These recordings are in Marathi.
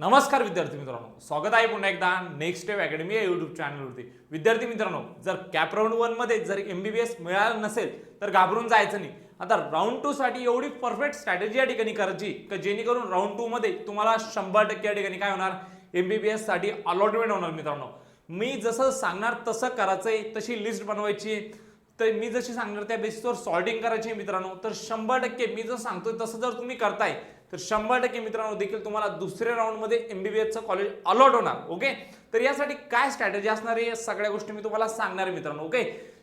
नमस्कार विद्यार्थी मित्रांनो, स्वागत आहे पुन्हा एकदा नेक्स्ट स्टेप अकॅडमी या यूट्यूब चॅनलवरती। विद्यार्थी मित्रांनो, जर कॅप राऊंड 1 मध्ये जर एमबीबीएस मिळालं नसेल तर घाबरून जायचं नाही। आता राऊंड 2 साठी एवढी परफेक्ट स्ट्रॅटेजी या ठिकाणी करायची की जेणेकरून राऊंड 2 मध्ये तुम्हाला 100% या ठिकाणी काय होणार, एमबीबीएस साठी अलॉटमेंट होणार। मित्रांनो, मी जसं सांगणार तसं करायचंय, तशी लिस्ट बनवायची, तर मी जशी सांगणार त्या बेसिसवर सॉर्टिंग करायची मित्रांनो। तर 100% मी जर सांगतोय तसं जर तुम्ही करताय तर 100% मित्रांनो देखील तुम्हाला दुसऱ्या राऊंड मध्ये एमबीबीएसचं कॉलेज अलॉट होणार। ओके, तर यासाठी काय स्ट्रॅटेजी असणार आहे या सगळ्या गोष्टी मी तुम्हाला सांगणार आहे मित्रांनो। ओके,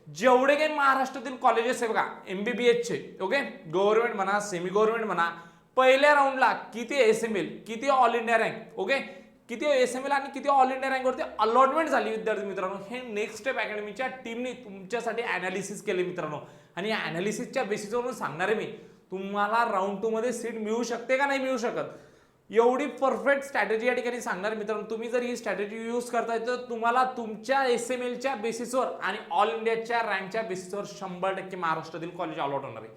जेवढे काही महाराष्ट्रातील कॉलेजेस आहे बघा एमबीबीएसचे, ओके, गव्हर्नमेंट म्हणा सेमी गव्हर्नमेंट म्हणा, पहिल्या राऊंडला किती एसएमएल, किती ऑल इंडिया रँक, ओके, किती एसएमएल आणि किती ऑल इंडिया रँक वरती अलॉटमेंट झाली विद्यार्थी मित्रांनो, हे नेक्स्ट स्टेप अकॅडमीच्या टीमने तुमच्यासाठी ॲनालिसिस केले मित्रांनो। आणि या ॲनालिसिसच्या बेसिसवरून सांगणार आहे मी तुम्हाला राऊंड 2 मध्ये सीट मिळू शकते का नाही मिळू शकत, एवढी परफेक्ट स्ट्रॅटेजी या ठिकाणी सांगणार मित्रांनो। तुम्ही जर ही स्ट्रॅटेजी यूज करताय तर तुम्हाला तुमच्या एसएमएलच्या बेसिसवर आणि ऑल इंडियाच्या रँकच्या बेसिसवर 100% महाराष्ट्रातील कॉलेज अलॉट होणार आहे।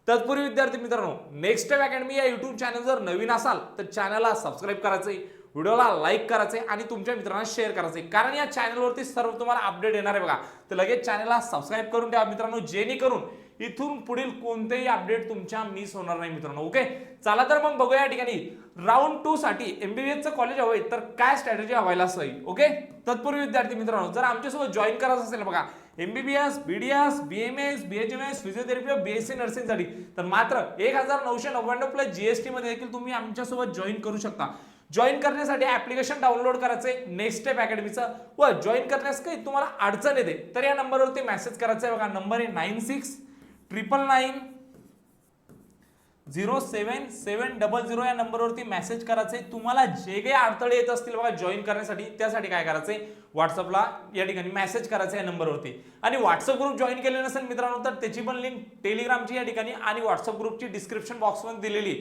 तत्पूर्वी विद्यार्थी मित्रांनो, नेक्स्ट स्टेप अकॅडमी या यूट्यूब चॅनल जर नवीन असाल तर चॅनलला सबस्क्राइब करायचंय, व्हिडिओला लाईक करायचंय आणि तुमच्या मित्रांना शेअर करायचंय, कारण या चॅनलवरती सर्व तुम्हाला अपडेट येणार आहे बघा। तर लगेच चॅनलला सबस्क्राइब करून ठेवा मित्रांनो, जेणेकरून इथून पुढील कोणतेही अपडेट तुमच्या मिस होणार नाही मित्रांनो। ओके, चला तर मग बघूया या ठिकाणी राऊंड 2 साठी एमबीबीएसचं कॉलेज हवंय तर काय स्ट्रॅटेजी व्हायला हवी। ओके, तत्पूर्वी विद्यार्थी मित्रांनो, जर आमच्यासोबत जॉईन करायचं असेल बघा MBBS, BDS, BMS, BHMS, physiotherapy, BSc nursing साठी तर मात्र 1999 प्लस जीएसटी मध्ये देखील तुम्ही आमच्यासोबत जॉईन करू शकता। जॉईन करण्यासाठी ऍप्लिकेशन डाउनलोड करायचंय नेक्स्ट स्टेप अकॅडमीचं, व जॉईन करण्यास काही तुम्हाला अडचण येते तर या नंबरवरती मेसेज करायचा आहे बघा। नंबर आहे 9699907700 या नंबरवरती मेसेज करायचंय। तुम्हाला जे काही अडथळे येत असतील बघा जॉईन करण्यासाठी, त्यासाठी काय करायचंय, व्हॉट्सअपला या ठिकाणी मेसेज करायचा आहे नंबरवरती। आणि व्हॉट्सअप ग्रुप जॉईन केले नसेल मित्रांनो तर त्याची पण लिंक टेलिग्रामची या ठिकाणी आणि व्हॉट्सअप ग्रुपची डिस्क्रिप्शन बॉक्समध्ये दिलेली।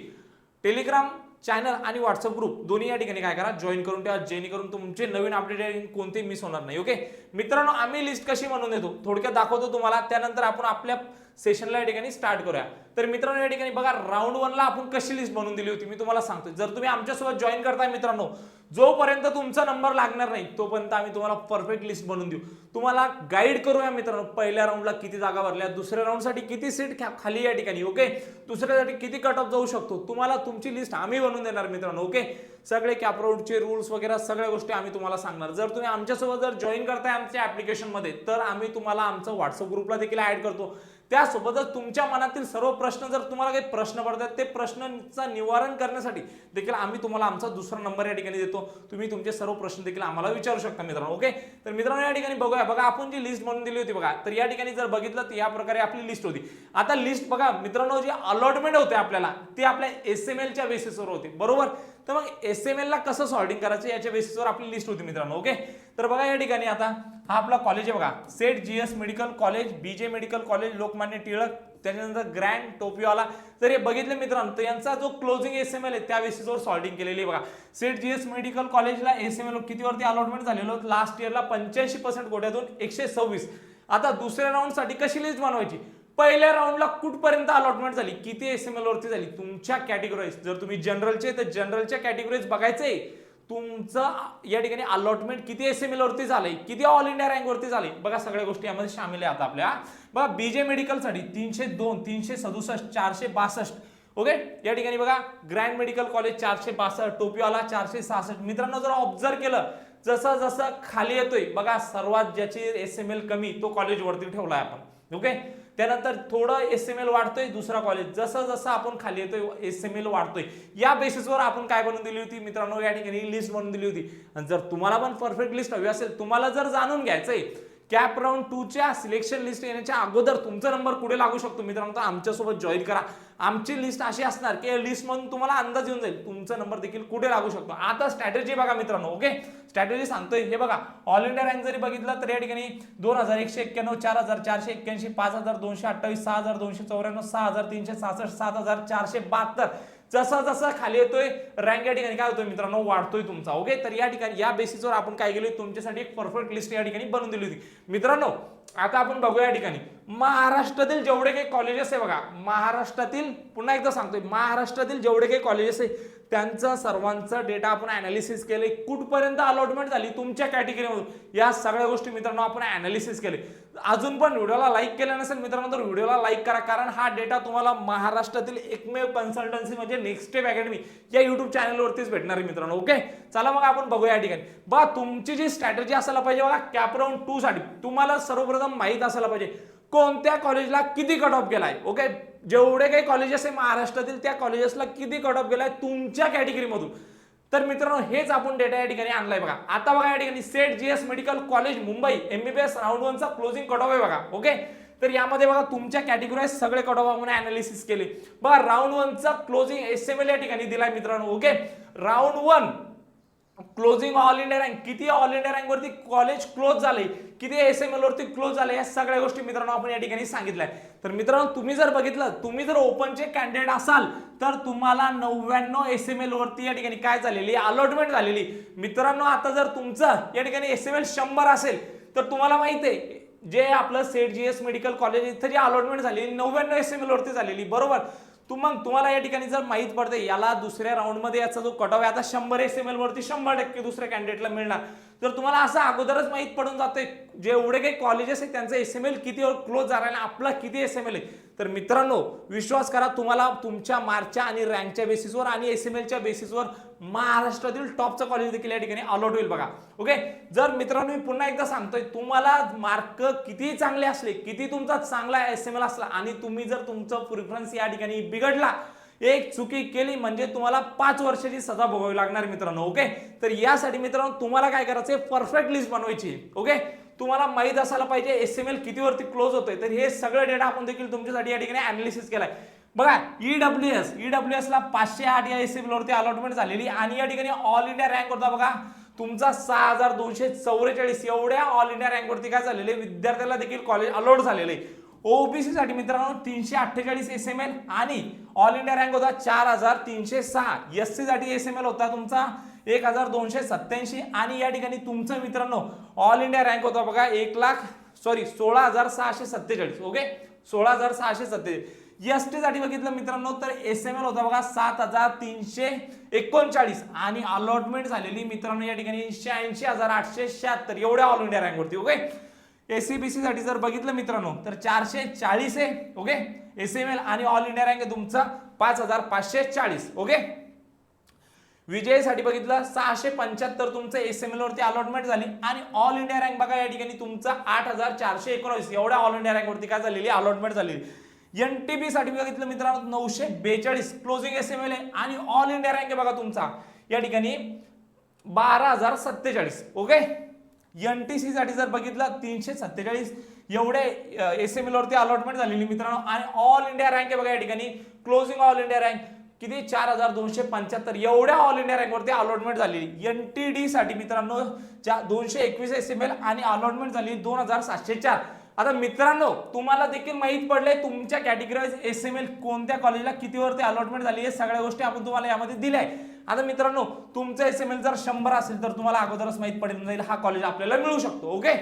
टेलिग्राम चॅनल आणि व्हॉट्सअप ग्रुप दोन्ही या ठिकाणी काय करा, जॉईन करून ठेवा, जेणेकरून तुमचे नवीन अपडेट कोणतेही मिस होणार नाही। ओके मित्रांनो, आम्ही लिस्ट कशी बनवून देतो थोडक्यात दाखवतो तुम्हाला, त्यानंतर आपण आपल्या सेशनला या ठिकाणी स्टार्ट करूया। तर मित्रांनो या ठिकाणी बघा राऊंड 1 ला आपण कशी लिस्ट बनवून दिली होती मी तुम्हाला सांगतो। जर तुम्ही आमच्यासोबत जॉईन करताय मित्रांनो, जोपर्यंत तुमचा नंबर लागणार नाही तोपर्यंत आम्ही तुम्हाला परफेक्ट लिस्ट बनवून देऊ, तुम्हाला गाईड करूया मित्रांनो। पहिल्या राऊंडला किती जागा भरल्या, दुसऱ्या राऊंडसाठी किती सीट खाली या ठिकाणी, ओके, दुसऱ्यासाठी किती कट ऑफ जाऊ शकतो, तुम्हाला तुमची लिस्ट आम्ही बनवून देणार मित्रांनो। ओके, सगळे कॅप राऊंडचे रूल्स वगैरे सगळ्या गोष्टी आम्ही तुम्हाला सांगणार। जर तुम्ही आमच्यासोबत जर जॉईन करताय आमच्या ऍप्लिकेशन मध्ये तर आम्ही तुम्हाला आमचं व्हॉट्सअप ग्रुपला देखील ऍड करतो। त्यासोबतच तुमच्या मनातील सर्व प्रश्न, जर तुम्हाला काही प्रश्न पडतात ते प्रश्नांचं निवारण करण्यासाठी देखील आम्ही तुम्हाला आमचा दुसरा नंबर या ठिकाणी देतो, तुम्ही तुमचे सर्व प्रश्न देखील आम्हाला विचारू शकता मित्रांनो। ओके, तर मित्रांनो या ठिकाणी बघूया बघा आपण जी लिस्ट बनवून दिली होती बघा, तर या ठिकाणी जर बघितलं तर या प्रकारे आपली लिस्ट होती। आता लिस्ट बघा मित्रांनो, जी अलॉटमेंट होते आपल्याला ते आपल्या एसएमएलच्या बेसिसवर होते, बरोबर। तर मग एसएमएल ला कसं सॉर्टिंग करायचं याच्या बेसिसवर आपली लिस्ट होती मित्रांनो। ओके, तर बघा या ठिकाणी आता हा आपला कॉलेज आहे बघा, सेट जीएस मेडिकल कॉलेज, बीजे मेडिकल कॉलेज, लोकमान्य टिळक, त्याच्यानंतर ग्रँड टोपियोला। जर हे बघितलं मित्रांनो तर यांचा जो क्लोजिंग एसएमएल आहे त्या बेसिसवर सॉर्टिंग केलेली आहे बघा। सेट जीएस मेडिकल कॉलेजला एसएमएल किती वरती अलॉटमेंट झालेलं लास्ट इयरला 85% कोट्यातून 126। आता दुसऱ्या राऊंड साठी कशी लिस्ट बनवायची, पहिल्या राऊंडला कुठपर्यंत अलॉटमेंट झाली, किती एसएमएल वरती झाली, तुमच्या कॅटेगोराईज, जर तुम्ही जनरलचे तर जनरलच्या कॅटेगोराईज बघायचंय, तुमचं या ठिकाणी अलॉटमेंट किती एसएमएल वरती झालंय, किती ऑल इंडिया रँक वरती झाले, बघा सगळ्या गोष्टी यामध्ये शामिल आहेत आपल्या। बघा बीजे मेडिकल साठी 302, 367, 462, ओके, या ठिकाणी बघा ग्रँड मेडिकल कॉलेज 462, टोपियोला 466। मित्रांनो जर ऑब्झर्व केलं जसं जसं खाली येतोय बघा, सर्वात ज्याची एसएमएल कमी तो कॉलेज वरती ठेवलाय आपण। ओके, त्यानंतर थोडं एसएमएल वाढतोय दुसरा कॉलेज, जसं जसं आपण खाली येतोय एसएमएल वाढतोय, या बेसिसवर आपण काय बनवून दिली होती मित्रांनो, या ठिकाणी लिस्ट बनवून दिली होती। आणि जर तुम्हाला पण परफेक्ट लिस्ट हवी असेल, तुम्हाला जर जाणून घ्यायचंय कॅप राऊंड 2 च्या सिलेक्शन लिस्ट येण्याच्या अगोदर तुमचा नंबर कुठे लागू शकतो मित्रांनो, तर आमच्यासोबत जॉईन करा। आमची लिस्ट अशी असणार की लिस्ट मधून तुम्हाला अंदाज येऊन जाईल तुमचा नंबर देखील कुठे लागू शकतो। आता स्ट्रॅटेजी बघा मित्रांनो, ओके, स्ट्रॅटेजी सांगतोय हे बघा। ऑल इंडिया रँक जरी बघितलं तर या ठिकाणी 2191, 4481, 5228, 6294, 6366, 7472, जसं जसं खाली येतोय रँक या ठिकाणी काय होतोय मित्रांनो, वाढतोय तुमचा। ओके, तर या ठिकाणी या बेसिसवर आपण काय केलं, तुमच्यासाठी एक परफेक्ट लिस्ट या ठिकाणी बनवून दिली होती मित्रांनो। आता आपण बघूया या ठिकाणी महाराष्ट्रातील जेवढे काही कॉलेजेस आहे बघा, महाराष्ट्रातील पुन्हा एकदा सांगतोय, महाराष्ट्रातील जेवढे काही कॉलेजेस आहे त्यांचा सर्वांचा डेटा आपण अनालिसिस केले, कुठपर्यंत अलॉटमेंट झाली तुमच्या कॅटेगरीमधून, या सगळ्या गोष्टी मित्रांनो आपण अनालिसिस केले. अजून पण व्हिडिओला लाईक केलं नसेल मित्रांनो तर व्हिडिओला लाईक करा, कारण हा डेटा तुम्हाला महाराष्ट्रातील एकमेव कन्सल्टन्सी म्हणजे नेक्स्ट स्टेप अकॅडमी या युट्यूब चॅनलवरतीच भेटणार आहे मित्रांनो. ओके, चला मग आपण बघूया या ठिकाणी. बघा तुमची जी स्ट्रॅटेजी असायला पाहिजे बघा, कॅप राऊंड 2 साठी तुम्हाला सर्वप्रथम माहित असायला पाहिजे कोणत्या कॉलेजला किती कट ऑफ गेलाय. ओके, जेवढे काही कॉलेजेस आहे महाराष्ट्रातील त्या कॉलेजेसला किती कट ऑफ गेलाय तुमच्या कॅटेगरीमधून. तर मित्रांनो हेच आपण डेटा या ठिकाणी आणलाय बघा. आता बघा या ठिकाणी set GS medical college Mumbai MBBS round 1 चा क्लोजिंग कट ऑफ आहे बघा. ओके, तर यामध्ये बघा तुमच्या कॅटेगरी सगळे कट ऑफ आपण अनालिसिस केले बघा. राऊंड 1 चा क्लोजिंग SML या ठिकाणी दिलाय मित्रांनो. Okay, round 1 closing all India rank किती, ऑल इंडिया रँक वरती कॉलेज क्लोज झाले किती, SML वरती क्लोज झाले, या सगळ्या गोष्टी मित्रांनो आपण या ठिकाणी सांगितल्या. तर मित्रांनो तुम्ही जर बघितलं, तुम्ही जर ओपनचे कॅन्डिडेट असाल तर तुम्हाला 99 SML वरती या ठिकाणी काय झालेली, अलॉटमेंट झालेली. मित्रांनो आता जर तुमचं या ठिकाणी SML 100 असेल तर तुम्हाला माहिती आहे जे आपलं सेट जीएस मेडिकल कॉलेज इथं जी अलॉटमेंट झालेली 99 SML वरती झालेली, बरोबर. मग तुम्हाला या ठिकाणी जर माहित पडते याला दुसऱ्या राऊंड मध्ये याचा जो कट ऑफ आहे आता 100 SML वरती 100% दुसऱ्या कॅन्डिडेटला मिळणार, तर तुम्हाला असं अगोदरच माहित पडून जाते जेवढे काही कॉलेजेस आहेत त्यांचा SML किती क्लोज झाला आणि आपला किती SML आहे. तर मित्रांनो विश्वास करा, तुम्हाला तुमच्या मार्कच्या आणि रँकच्या बेसिसवर आणि SMLच्या बेसिसवर महाराष्ट्रातील टॉपचं कॉलेज देखील या ठिकाणी अलॉट होईल बघा. ओके, जर मित्रांनो मी पुन्हा एकदा सांगतोय, तुम्हाला मार्क किती चांगले असले, किती तुमचा चांगला SML असला आणि तुम्ही जर तुमचं प्रिफरन्स या ठिकाणी बिघडला, एक चुकी केली म्हणजे तुम्हाला 5 वर्षाची सजा भोगावी लागणार मित्रांनो. ओके, तर यासाठी मित्रांनो तुम्हाला काय करायचंय, परफेक्ट लिस्ट बनवायची. ओके, तुम्हाला माहित असायला पाहिजे SML किती वरती क्लोज होतोय. तर हे सगळं डेटा आपण देखील तुमच्यासाठी या ठिकाणी अनालिसिस केलाय बघा. EWS ला 508 या SML वरती अलॉटमेंट झालेली आणि या ठिकाणी ऑल इंडिया रँक होता बघा तुमचा 6244, एवढ्या ऑल इंडिया रँक वरती काय झालेले विद्यार्थ्याला देखील कॉलेज अलॉट झालेले. ओबीसी साठी मित्रांनो 348 SML आणि ऑल इंडिया रँक होता 4306. SC साठी SML होता तुमचा 1287 आणि या ठिकाणी तुमचं मित्रांनो ऑल इंडिया रँक होता बघा 16,647. ओके, 16,647. ST साठी बघितलं मित्रांनो तर SML होता बघा 7,339 आणि अलॉटमेंट झालेली मित्रांनो या ठिकाणी 86,876 एवढ्या ऑल इंडिया रँक वरती. ओके, SCBC साठी जर बघितलं मित्रांनो तर 440 आहे. ओके, SML आणि ऑल इंडिया रँक आहे तुमचा 5,540. ओके, विजय साठी बघितलं 675 तुमचं SML वरती अलॉटमेंट झाली आणि ऑल इंडिया रँक बघा या ठिकाणी तुमचा 8,419 एवढ्या ऑल इंडिया रँक वरती काय झालेली अलॉटमेंट झालेली. NTB साठी बघितलं मित्रांनो 942 क्लोजिंग SML आहे आणि ऑल इंडिया रँक आहे बघा तुमचा या ठिकाणी 12,047. ओके, NTC साठी जर बघितलं 347 एवढे SML वरती अलॉटमेंट झालेली मित्रांनो आणि ऑल इंडिया रँक आहे बघा या ठिकाणी क्लोजिंग ऑल इंडिया रँक किती 4,275 एवढ्या ऑल इंडिया रँक वरती अलॉटमेंट झालेली. NTD साठी मित्रांनो 221 SML आणि अलॉटमेंट झाली 2,704. आता मित्रांनो तुम्हाला देखील माहित पडले तुमच्या कॅटेगरीज SML कोणत्या कॉलेजला किती वरती अलॉटमेंट झाली, हे सगळ्या गोष्टी आपण तुम्हाला यामध्ये दिल्या आहे. आता मित्रांनो तुमचं SML जर 100 असेल तर तुम्हाला अगोदरच माहित पडेल जाईल हा कॉलेज आपल्याला मिळू शकतो. ओके,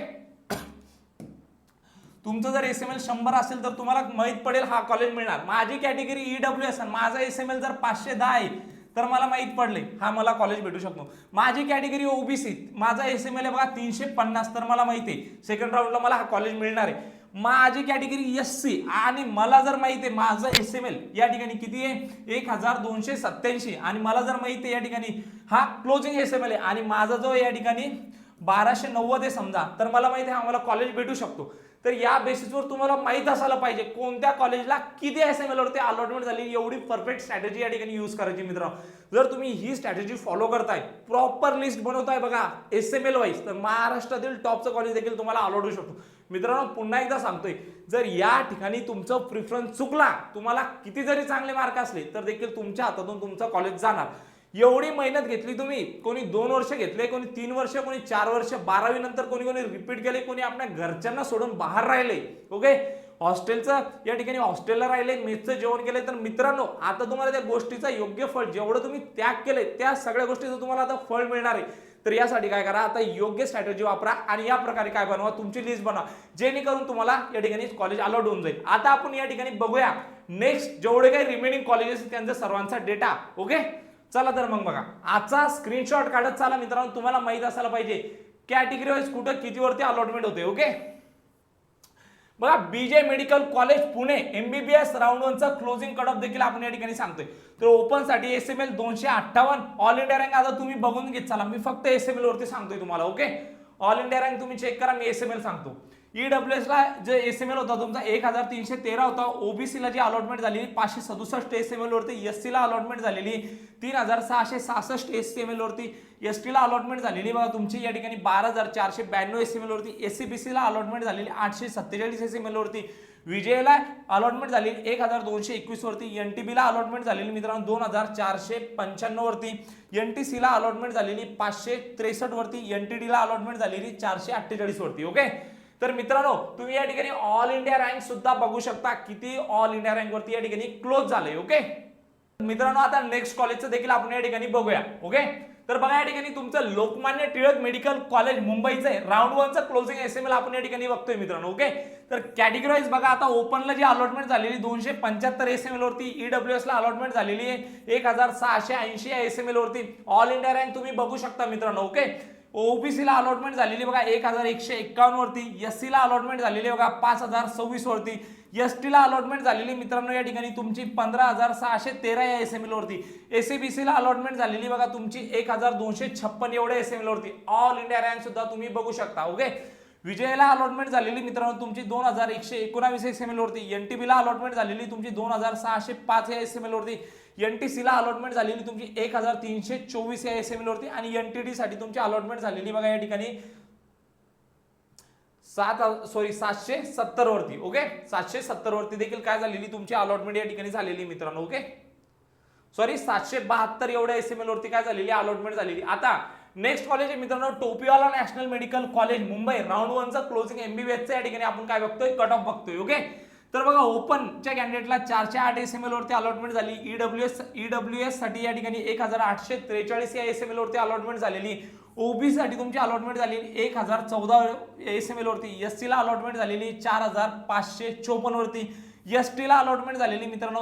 तुमचं जर SML 100 असेल तर तुम्हाला माहित पडेल हा कॉलेज मिळणार. माझी कॅटेगरी EWS आणि माझा SML जर 510 आहे तर मला माहित पडले हा मला कॉलेज भेटू शकतो. माझी कॅटेगरी OBC माझा SML आहे बघा 350 तर मला माहिती आहे सेकंड राऊंडला मला हा कॉलेज मिळणार आहे. माझी कॅटेगरी SC आणि मला जर माहिती आहे माझं SML या ठिकाणी किती आहे 1,287 आणि मला जर माहिती आहे या ठिकाणी हा क्लोजिंग SML आहे आणि माझा जो या ठिकाणी 1290 आहे समजा, तर मला माहिती आहे हा मला कॉलेज भेटू शकतो. तर या बेसिसवर तुम्हाला माहित असायला पाहिजे कोणत्या कॉलेजला किती SML वरती अलॉटमेंट झाली, एवढी परफेक्ट स्ट्रॅटेजी या ठिकाणी यूज करायची मित्रांनो. जर तुम्ही ही स्ट्रॅटेजी फॉलो करताय, प्रॉपर लिस्ट बनवताय बघा SML वाईज, तर महाराष्ट्रातील टॉपचं कॉलेज देखील तुम्हाला अलॉट होऊ शकतो. मित्रांनो पुन्हा एकदा सांगतोय, जर या ठिकाणी तुमचं प्रिफरन्स चुकला, तुम्हाला किती जरी चांगले मार्क असले तर देखील तुमच्या हातातून तुमचं कॉलेज जाणार. एवढी मेहनत घेतली तुम्ही, कोणी 2 वर्ष घेतले, कोणी 3 वर्ष, कोणी 4 वर्ष, 12वी नंतर कोणी रिपीट केले, कोणी आपल्या घरच्यांना सोडून बाहेर राहिले. ओके, हॉस्टेलचं या ठिकाणी हॉस्टेलला राहिले, मेसचं जेवण केले, तर मित्रांनो आता तुम्हाला त्या गोष्टीचा योग्य फळ, जेवढं तुम्ही त्याग केले त्या सगळ्या गोष्टीचं तुम्हाला आता फळ मिळणार आहे. तर यासाठी काय करा, आता योग्य स्ट्रॅटेजी वापरा आणि या प्रकारे काय बनवा, तुमची लिस्ट बनवा, जेणेकरून तुम्हाला या ठिकाणी कॉलेज अलॉट होऊन जाईल. आता आपण या ठिकाणी बघूया नेक्स्ट जेवढे काही रिमेनिंग कॉलेजेस त्यांचा सर्वांचा डेटा. ओके, चला तर मग बघा, आजचा स्क्रीनशॉट काढत चला मित्रांनो. तुम्हाला माहित असायला पाहिजे कॅटेगरी वाईज कुठं कितीवरती अलॉटमेंट होते. ओके, बघा बीजे medical college Pune MBBS round 1 चा क्लोजिंग कट ऑफ देखील आपण या ठिकाणी सांगतोय. तर ओपन साठी एसएमएल 258, ऑल इंडिया रँक आता तुम्ही बघून घेत चला, मी फक्त एसएमएल वरती सांगतोय तुम्हाला. ओके, ऑल इंडिया रँक तुम्ही चेक करा, मी एसएमएल सांगतो. ईडब्ल्यूएस ला जे एसएमएल होता तुमचा 1313 होता. ओबीसी ला जी अलॉटमेंट झाली 567 एसएमएल वरती, एससी ला अलॉटमेंट झालेली 3666 एसएमएल वरती, एसटी ला अलॉटमेंट झालेली बघा तुमची या ठिकाणी 12492 एसएमएल वरती, एससीबीसी ला अलॉटमेंट झालेली 847 एसएमएल वरती, विजयला अलॉटमेंट झाली 1221 वरती, एनटीबी ला अलॉटमेंट झालेली मित्रांनो 2495 वरती, एनटीसी ला अलॉटमेंट झालेली 563 वरती, एनटीडी ला अलॉटमेंट झालेली 448 वरती. ओके, तर मित्रांनो तुम्ही या ठिकाणी ऑल इंडिया रँक सुद्धा बघू शकता, किती ऑल इंडिया रँक वरती या ठिकाणी क्लोज झाले. ओके मित्रांनो, आता नेक्स्ट कॉलेजचं देखील आपण या ठिकाणी बघूया. ओके, तर बघा या ठिकाणी तुमचं लोकमान्य टिळक मेडिकल कॉलेज मुंबईचं आहे, राऊंड 1 चं क्लोजिंग एसएमएल आपण या ठिकाणी बघतोय मित्रांनो. ओके, तर कॅटेगरी वाईज बघा, आता ओपनला जी अलॉटमेंट झालेली 275 एसएमएल वरती, ईडब्ल्यूएस ला अलॉटमेंट झालेली आहे 1680 एसएमएल वरती, ऑल इंडिया रँक तुम्ही बघू शकता मित्रांनो. ओके, ओबीसी ला अलॉटमेंट झालेली बघा 1151 वरती, एससी ला अलॉटमेंट झालेली बघा 5026 वरती, एसटी ला अलॉटमेंट झालेली मित्रांनो या ठिकाणी तुमची 15613 या एसएमएल वरती, एससीबीसी ला अलॉटमेंट झालेली बघा तुमची 1256 एवढ्या एसएमएल वरती, ऑल इंडिया रँक सुद्धा तुम्ही बघू शकता. ओके, विजयला अलॉटमेंट झालेली मित्रांनो तुमची 2119 एसएमएल वरती, एनटीबी ला अलॉटमेंट झालेली तुमची 2605 या एसएमएल वरती, एनटीसी ला अलॉटमेंट झालेली तुमची 1324 या एसएमएल वरती, आणि एनटीडी साठी तुमची अलॉटमेंट झालेली बघा या ठिकाणी 770 वरती. ओके, 770 वरती देखील काय झालेली तुमची अलॉटमेंट या ठिकाणी झालेली मित्रांनो. ओके, 772 एवढ्या एसएमएल वरती काय झालेली अलॉटमेंट झालेली. आता नेक्स्ट कॉलेज आहे मित्रांनो Topiwala national medical college Mumbai, round 1 चा क्लोजिंग एमबीबीएस चा या ठिकाणी आपण काय बघतोय, कट ऑफ बघतोय. ओके, तर बघा ओपनच्या कॅन्डिडेटला 408 एसएमएल वरती अलॉटमेंट झाली, ईडब्ल्यूएस साठी या ठिकाणी 1843 या एसएमएल वरती अलॉटमेंट झालेली, ओबीसी साठी तुमची अलॉटमेंट झालेली 1014 एसएमएल वरती, एससी ला अलॉटमेंट झालेली 4554 वरती, एसटी ला अलॉटमेंट झालेली मित्रांनो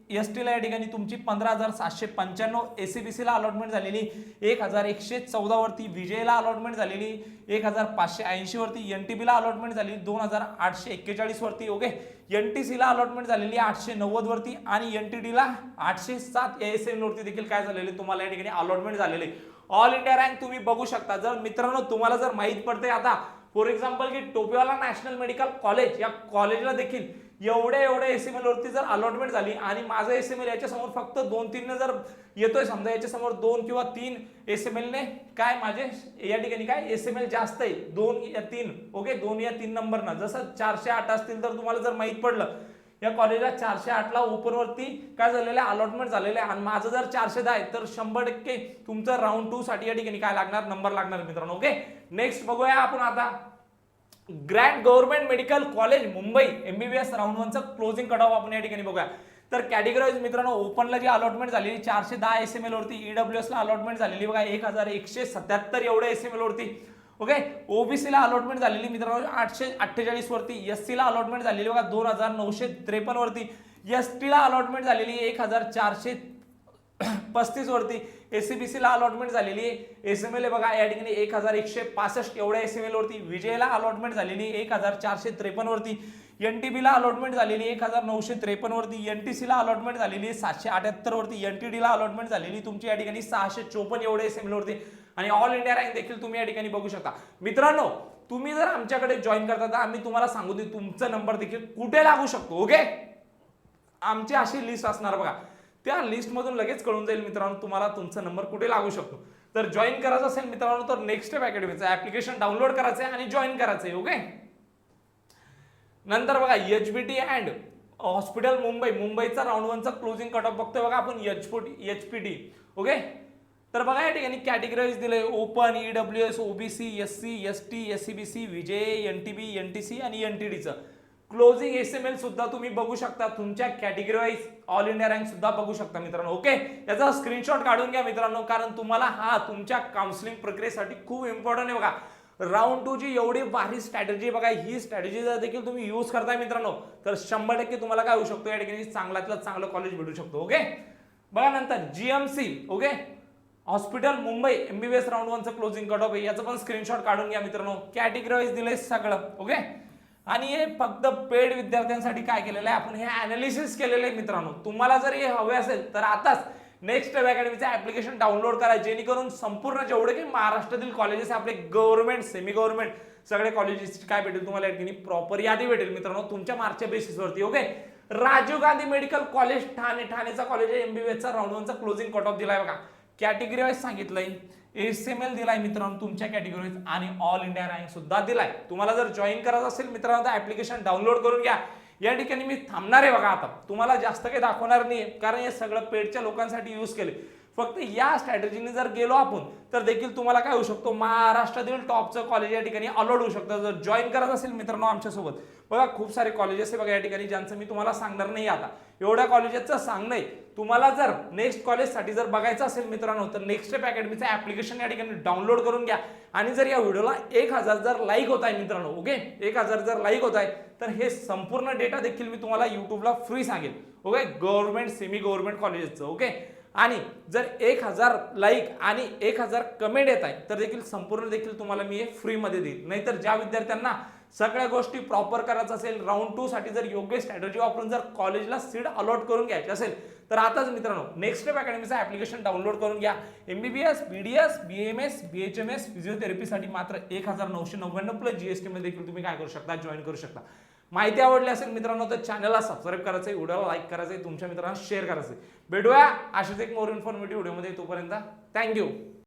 एसटी ला या ठिकाणी तुमची 15795, एसीबीसी ला अलॉटमेंट झालेली 1114 वरती, विजयला अलॉटमेंट झालेली 1580 वरती, एनटीबी ला अलॉटमेंट झालेली 2841 वरती. ओके, एनटीसी ला अलॉटमेंट झालेली 890 वरती, आणि एनटीडी ला 807 एसएमएल वरती देखील काय झालेले तुम्हाला या ठिकाणी अलॉटमेंट झालेले. ऑल इंडिया रँक तुम्ही बघू शकता. जर मित्रांनो तुम्हाला जर माहित पडते आता फॉर एक्झाम्पल की टोपिवाला नॅशनल मेडिकल कॉलेज या कॉलेजला देखील एवढे एसएमएल वरती जर अलॉटमेंट झाली, आणि माझा एसएमएल याच्या समोर फक्त 2-3 ने जर येतोय, समजा याच्या समोर 2 किंवा 3 एसएमएल ने काय माझे या ठिकाणी काय एसएमएल जास्त आहे 2 या 3. ओके, 2 या 3 नंबर ना, जसं 408 असतील तर तुम्हाला जर माहित पडलं या कॉलेजला 408 ला ओपन वरती काय झालेलं आहे अलॉटमेंट झालेलं आहे, आणि माझं जर 410 आहे तर 100% तुमचं राऊंड 2 साठी या ठिकाणी काय लागणार, नंबर लागणार मित्रांनो. ओके, नेक्स्ट बघूया आपण आता grand government medical college Mumbai MBBS round 1 चं क्लोजिंग कट ऑफ आपण या ठिकाणी बघूया. तर कॅटेगरी मित्रांनो ओपनला जी अलॉटमेंट झालेली 410 एसएमएल वरती, ईडब्ल्यूएस ला अलॉटमेंट झालेली बघा 1177 एवढे एसएमएल वरती. ओके, ओबीसी ला अलॉटमेंट झालेली मित्रांनो 848 वरती, एससी ला अलॉटमेंट झालेली बघा 2953 वरती, एसटी ला अलॉटमेंट झालेली 1435 वरती, एसीबीसी ला अलॉटमेंट झालेली एसएमएल बघा या ठिकाणी 1165 एवढ्या एसएमएल वरती, विजयला अलॉटमेंट झालेली 1453 वरती, एनटीबी ला अलॉटमेंट झालेली 1953 वरती, एनटीसी ला अलॉटमेंट झालेली 778 वरती, एनटीडी ला अलॉटमेंट झालेली तुमची या ठिकाणी 654 एवढे एसएमएल वरती, आणि ऑल इंडिया रँक देखील तुम्ही या ठिकाणी बघू शकता. मित्रांनो तुम्ही जर आमच्याकडे जॉईन करता तर आम्ही तुम्हाला सांगू दे तुमचा नंबर देखील कुठे लागू शकतो. ओके, आमची अशी लिस्ट असणार बघा, त्या लिस्ट मधून लगेच कळून जाईल मित्रांनो तुम्हाला तुमचा नंबर कुठे लागू शकतो. तर जॉईन करायचं असेल मित्रांनो तर नेक्स्ट स्टेप अकॅडमीचं ऍप्लिकेशन डाउनलोड करायचं आहे आणि जॉईन करायचं आहे. ओके, नंतर बघा एचबीटी अँड हॉस्पिटल मुंबईचा राऊंड 1 चा क्लोजिंग कट ऑफ बघतोय बघा आपण एचपीटी. ओके, तर बघा या ठिकाणी कॅटेगरीज दिले open, EWS, OBC, SC, ST, SCBC, VJ, NTB, NTC आणि एनटीडीचं. क्लोजिंग एसएमएल सुद्धा तुम्ही बघू शकता, तुमच्या category wise all India rank सुद्धा बघू शकता मित्रांनो. ओके, याचा स्क्रीनशॉट काढून घ्या मित्रांनो, कारण तुम्हाला हा तुमच्या काउन्सिलिंग प्रक्रियेसाठी खूप इम्पॉर्टंट आहे. बघा, राऊंड 2 ची एवढी भारी स्ट्रॅटेजी बघा, ही स्ट्रॅटेजी जर देखील तुम्ही यूज करताय मित्रांनो, तर 100% तुम्हाला काय होऊ शकतो, या ठिकाणी चांगल्यातलं चांगलं कॉलेज भेटू शकतो. ओके, बघा नंतर GMC, okay, hospital Mumbai MBBS round 1 चं क्लोजिंग कट ऑफ आहे, याचं पण स्क्रीनशॉट काढून घ्या मित्रांनो. कॅटेगरी वाईज दिलंय सगळं. ओके, आणि हे फक्त पेड विद्यार्थ्यांसाठी काय केलेलं आहे, आपण हे अनालिसिस केलेलं आहे मित्रांनो. तुम्हाला जर हे हवे असेल तर आताच नेक्स्ट वेब अकॅडमीचं ऍप्लिकेशन डाउनलोड करा, जेणेकरून संपूर्ण जेवढे काही महाराष्ट्रातील कॉलेजेस आपले गव्हर्नमेंट सेमी गव्हर्नमेंट सगळे कॉलेजेस काय भेटेल तुम्हाला, या ठिकाणी प्रॉपर यादी भेटेल मित्रांनो तुमच्या मार्कच्या बेसिसवरती. Okay, Rajiv Gandhi medical college Thane, ठाणेचा कॉलेज आहे, एमबीबीएसचा राऊंड 1 चा क्लोजिंग कट ऑफ दिलाय बघा. कॅटेगरी वाईज सांगितलंय, एसएमएल दिलाय मित्रांनो तुमच्या कॅटेगरी आणि ऑल इंडिया रँक सुद्धा दिलाय. तुम्हाला जर जॉईन करायचं असेल मित्रांनो तर ऍप्लिकेशन डाउनलोड करून घ्या. या ठिकाणी मी थांबणार आहे बघा, आता तुम्हाला जास्त काही दाखवणार नाहीये, कारण हे सगळं पेडच्या लोकांसाठी यूज केले. फक्त या स्ट्रॅटेजीने जर गेलो आपण तर देखील तुम्हाला काय होऊ शकतो, महाराष्ट्रातील टॉपचं कॉलेज या ठिकाणी अलाउड होऊ शकतं. जर जॉईन करायचं असेल मित्रांनो आमच्यासोबत, बघा खूप सारे कॉलेजेस आहे बघा या ठिकाणी, ज्यांचं मी तुम्हाला सांगणार नाही आता. एवढ्या कॉलेजेसचं सांगणं आहे. तुम्हाला जर नेक्स्ट कॉलेजसाठी जर बघायचं असेल मित्रांनो, तर नेक्स्ट स्टेप अकॅडमीचं ऍप्लिकेशन या ठिकाणी डाउनलोड करून घ्या. आणि जर या व्हिडिओला 1000 जर लाईक होत आहे मित्रांनो, ओके, 1000 जर लाईक होत आहे, तर हे संपूर्ण डेटा देखील मी तुम्हाला युट्यूबला फ्री सांगेल. ओके, गव्हर्नमेंट सेमी गव्हर्नमेंट कॉलेजेसचं. ओके, आणि जर 1000 लाईक आणि 1000 कमेंट येत आहे तर देखील संपूर्ण देखील तुम्हाला मी हे फ्री मध्ये देईल. नाहीतर ज्या विद्यार्थ्यांना सगळ्या गोष्टी प्रॉपर करायचं असेल, राऊंड 2 साठी जर योग्य स्ट्रॅटेजी वापरून जर कॉलेजला सीट अलॉट करून घ्यायची असेल, तर आताच मित्रांनो नेक्स्ट स्टेप अकॅडमीचं ऍप्लिकेशन डाउनलोड करून घ्या. एमबीबीएस, बीडीएस, बीएमएस, बीएचएमएस फिजिओथेरपीसाठी मात्र 1999 प्लस जीएसटी मध्ये देखील तुम्ही काय करू शकता, जॉईन करू शकता. माहिती आवडली असेल मित्रांनो तर चॅनलला सबस्क्राईब करायचंय, व्हिडिओला लाईक करायचंय, तुमच्या मित्रांना शेअर करायचंय. भेटूया अशाच एक मोर इन्फॉर्मेटिव्ह व्हिडिओमध्ये. तोपर्यंत थँक्यू.